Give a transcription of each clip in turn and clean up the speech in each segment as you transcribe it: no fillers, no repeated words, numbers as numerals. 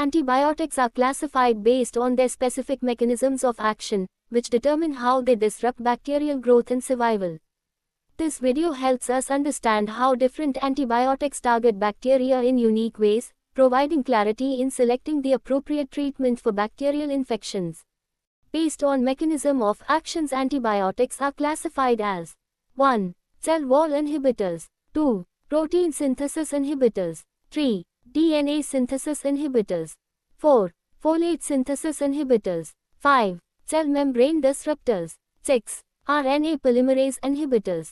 Antibiotics are classified based on their specific mechanisms of action, which determine how they disrupt bacterial growth and survival. This video helps us understand how different antibiotics target bacteria in unique ways, providing clarity in selecting the appropriate treatment for bacterial infections. Based on mechanism of actions, antibiotics are classified as 1. Cell wall inhibitors, 2. Protein synthesis inhibitors, 3. DNA synthesis inhibitors, 4. Folate synthesis inhibitors, 5. Cell membrane disruptors, 6. RNA polymerase inhibitors.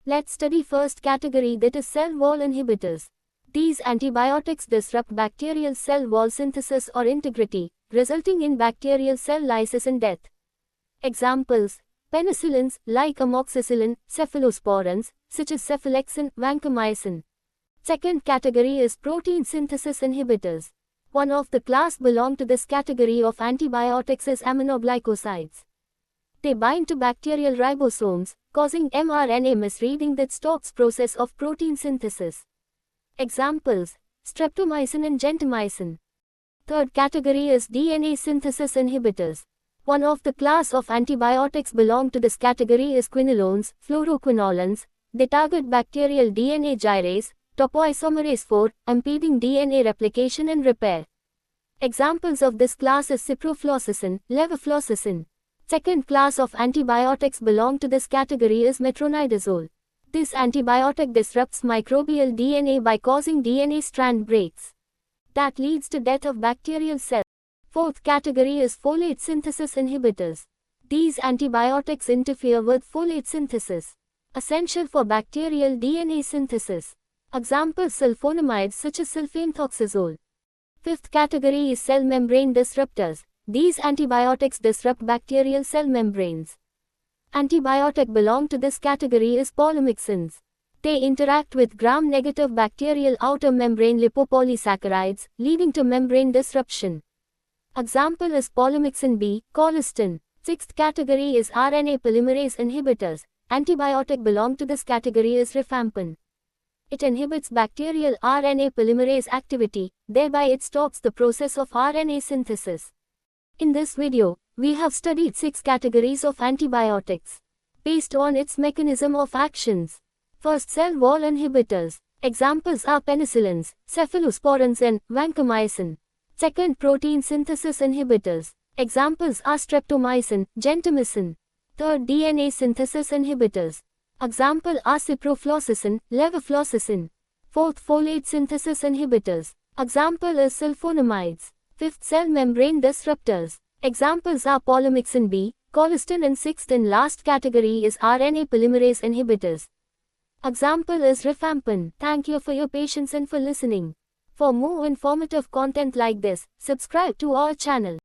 Let's study first category, that is cell wall inhibitors. These antibiotics disrupt bacterial cell wall synthesis or integrity, resulting in bacterial cell lysis and death. Examples: penicillins like amoxicillin, cephalosporins such as cephalexin, vancomycin. Second category is protein synthesis inhibitors. One of the class belong to this category of antibiotics is aminoglycosides. They bind to bacterial ribosomes, causing mRNA misreading that stops process of protein synthesis. Examples: streptomycin and gentamicin. Third category is DNA synthesis inhibitors. One of the class of antibiotics belong to this category is quinolones, fluoroquinolones. They target bacterial DNA gyrase, topoisomerase 4, impeding DNA replication and repair. Examples of this class is ciprofloxacin, levofloxacin. Second class of antibiotics belong to this category is metronidazole. This antibiotic disrupts microbial DNA by causing DNA strand breaks. That leads to death of bacterial cells. Fourth category is folate synthesis inhibitors. These antibiotics interfere with folate synthesis, essential for bacterial DNA synthesis. Examples: sulfonamides such as sulfamethoxazole. Fifth category is cell membrane disruptors. These antibiotics disrupt bacterial cell membranes. Antibiotic belong to this category is polymyxins. They interact with gram-negative bacterial outer membrane lipopolysaccharides, leading to membrane disruption. Example is polymyxin B, colistin. Sixth category is RNA polymerase inhibitors. Antibiotic belong to this category is rifampin. It inhibits bacterial RNA polymerase activity, thereby it stops the process of RNA synthesis. In this video, we have studied 6 categories of antibiotics based on its mechanism of actions. First, cell wall inhibitors. Examples are penicillins, cephalosporins and vancomycin. Second, protein synthesis inhibitors. Examples are streptomycin, gentamicin. Third, DNA synthesis inhibitors. Example are ciprofloxacin, levofloxacin. Fourth, folate synthesis inhibitors. Example is sulfonamides. Fifth, cell membrane disruptors. Examples are polymyxin B, colistin, and sixth and last category is RNA polymerase inhibitors. Example is rifampin. Thank you for your patience and for listening. For more informative content like this, subscribe to our channel.